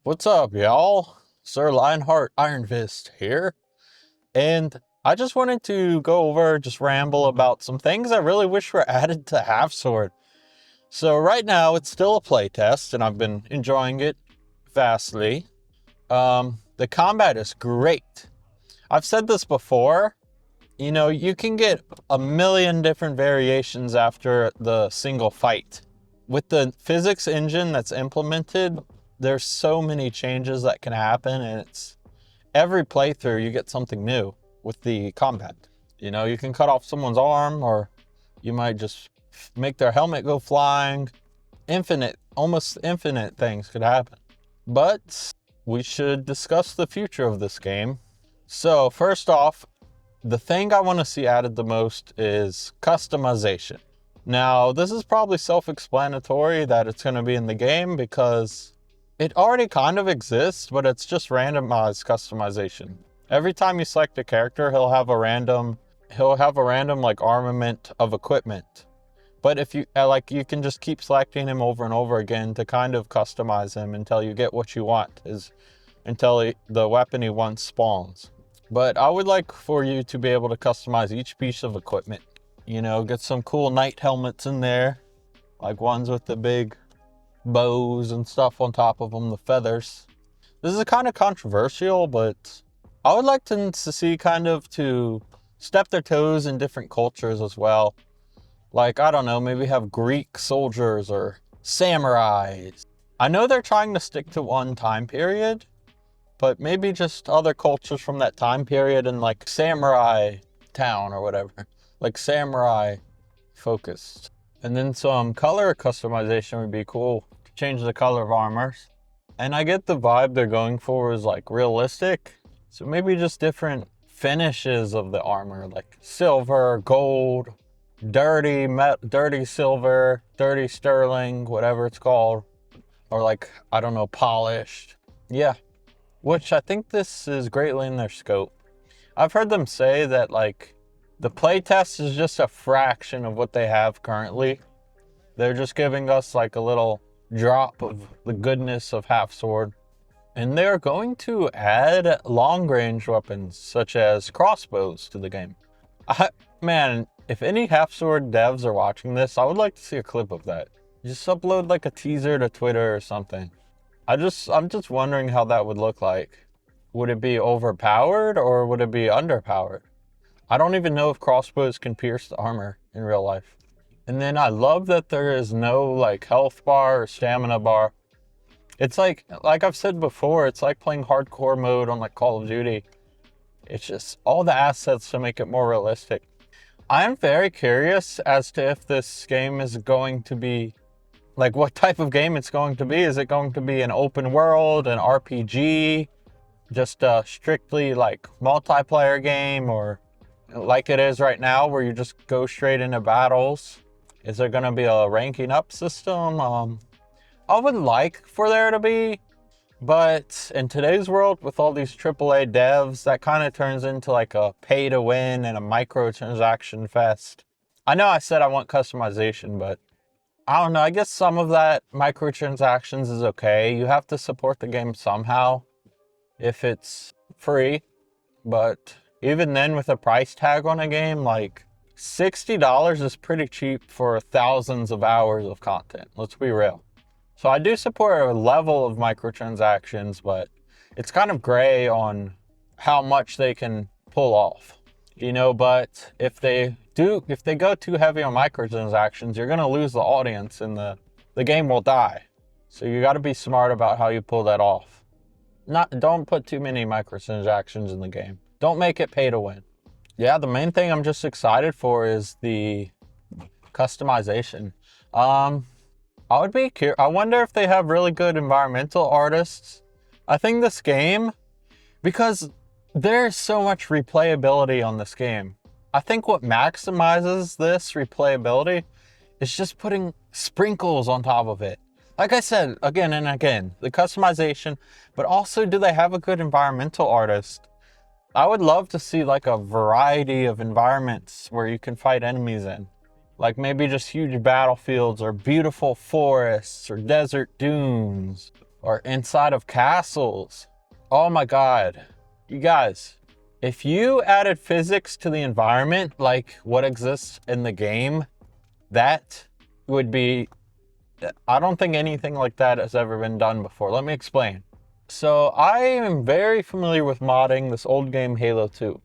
What's up, y'all? Sir Lionheart Iron Fist here, and I just wanted to go over, just ramble about some things I really wish were added to Half Sword. So right now, it's still a playtest, and I've been enjoying it vastly. The combat is great. I've said this before, you can get a million different variations after the single fight. With the physics engine that's implemented, there's so many changes that can happen, and it's every playthrough you get something new with the combat. You can cut off someone's arm, or you might just make their helmet go flying. Almost infinite things could happen. But we should discuss the future of this game. So first off, the thing I want to see added the most is customization. Now, this is probably self-explanatory that it's going to be in the game because it already kind of exists, but it's just randomized customization. Every time you select a character, he'll have a random like armament of equipment. But if you you can just keep selecting him over and over again to kind of customize him until you get what you want, until the weapon he wants spawns. But I would like for you to be able to customize each piece of equipment. Get some cool knight helmets in there, like ones with the big bows and stuff on top of them, the feathers. This is kind of controversial, but I would like to see to step their toes in different cultures as well. Like, I don't know, maybe have Greek soldiers or samurais. I know they're trying to stick to one time period, but maybe just other cultures from that time period in like samurai town or whatever. Like samurai focused. And then some color customization would be cool. Change the color of armors. And I get the vibe they're going for is like realistic. So maybe just different finishes of the armor, like silver, gold, dirty silver, dirty sterling, whatever it's called. Or like, I don't know, polished. Yeah. Which I think this is greatly in their scope. I've heard them say that like the playtest is just a fraction of what they have currently. They're just giving us like a little drop of the goodness of Half Sword. And they're going to add long range weapons such as crossbows to the game. Man, if any Half Sword devs are watching this, I would like to see a clip of that. Just upload like a teaser to Twitter or something. I'm just wondering how that would look like. Would it be overpowered or would it be underpowered? I don't even know if crossbows can pierce the armor in real life. And then I love that there is no like health bar or stamina bar. It's like I've said before, it's like playing hardcore mode on like Call of Duty. It's just all the assets to make it more realistic. I am very curious as to if this game is going to be, like what type of game it's going to be. Is it going to be an open world, an RPG, just a strictly like multiplayer game, or like it is right now where you just go straight into battles? Is there going to be a ranking up system? I would like for there to be, but in today's world with all these AAA devs, that kind of turns into like a pay to win and a microtransaction fest. I know I said I want customization, but I don't know. I guess some of that microtransactions is okay. You have to support the game somehow if it's free, but even then with a price tag on a game, like $60 is pretty cheap for thousands of hours of content. Let's be real. So I do support a level of microtransactions, but it's kind of gray on how much they can pull off. But if they go too heavy on microtransactions, you're going to lose the audience and the game will die. So you got to be smart about how you pull that off. Don't put too many microtransactions in the game. Don't make it pay to win. Yeah, the main thing I'm just excited for is the customization. I wonder if they have really good environmental artists. I think this game, because there's so much replayability on this game, I think what maximizes this replayability is just putting sprinkles on top of it. Like I said, again and again, the customization, but also do they have a good environmental artist? I would love to see like a variety of environments where you can fight enemies in. Like maybe just huge battlefields or beautiful forests or desert dunes or inside of castles. Oh my God. You guys, if you added physics to the environment like what exists in the game, that would be, I don't think anything like that has ever been done before. Let me explain. So I am very familiar with modding this old game Halo 2.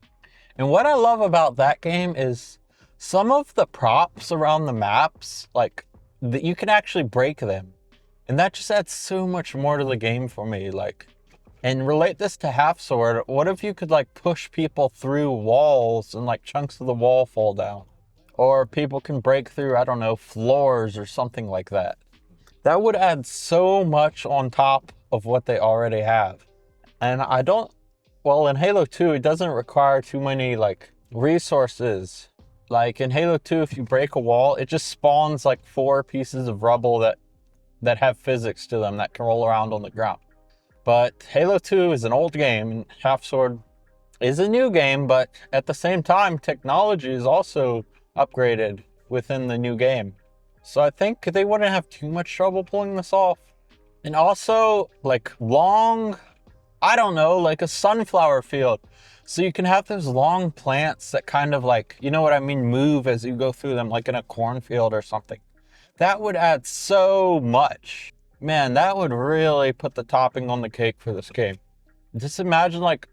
And what I love about that game is some of the props around the maps, like that you can actually break them. And that just adds so much more to the game for me. Like, and relate this to Half Sword. What if you could like push people through walls and like chunks of the wall fall down? Or people can break through, I don't know, floors or something like that. That would add so much on top of what they already have. And well, in Halo 2, it doesn't require too many like resources. Like in Halo 2, if you break a wall, it just spawns like 4 pieces of rubble that have physics to them that can roll around on the ground. But Halo 2 is an old game, and Half Sword is a new game, but at the same time, technology is also upgraded within the new game. So I think they wouldn't have too much trouble pulling this off. And also, like I don't know, like a sunflower field. So you can have those long plants that kind of like, you know what I mean, move as you go through them, like in a cornfield or something. That would add so much. Man, that would really put the topping on the cake for this game. Just imagine like,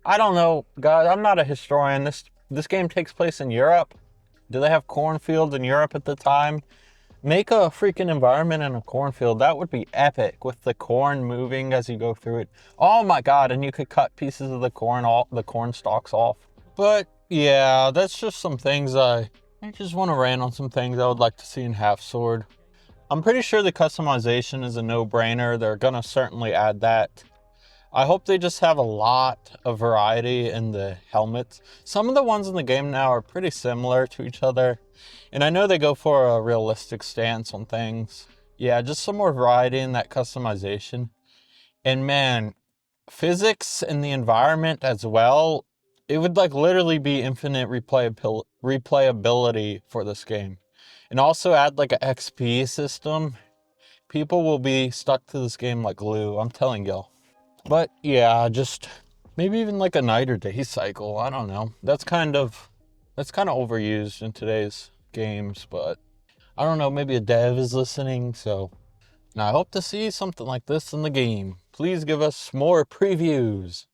I don't know, guys, I'm not a historian. This game takes place in Europe. Do they have cornfields in Europe at the time? Make a freaking environment in a cornfield. That would be epic with the corn moving as you go through it. Oh my God, and you could cut pieces of the corn stalks off. But yeah, that's just some things I just want to rant on some things I would like to see in Half Sword. I'm pretty sure the customization is a no-brainer. They're gonna certainly add that. I hope they just have a lot of variety in the helmets. Some of the ones in the game now are pretty similar to each other. And I know they go for a realistic stance on things. Yeah, just some more variety in that customization. And man, physics in the environment as well, it would like literally be infinite replayability for this game. And also add like an XP system. People will be stuck to this game like glue, I'm telling y'all. But yeah, just maybe even like a night or day cycle. I don't know. That's kind of overused in today's games, but I don't know. Maybe a dev is listening, so now I hope to see something like this in the game. Please give us more previews.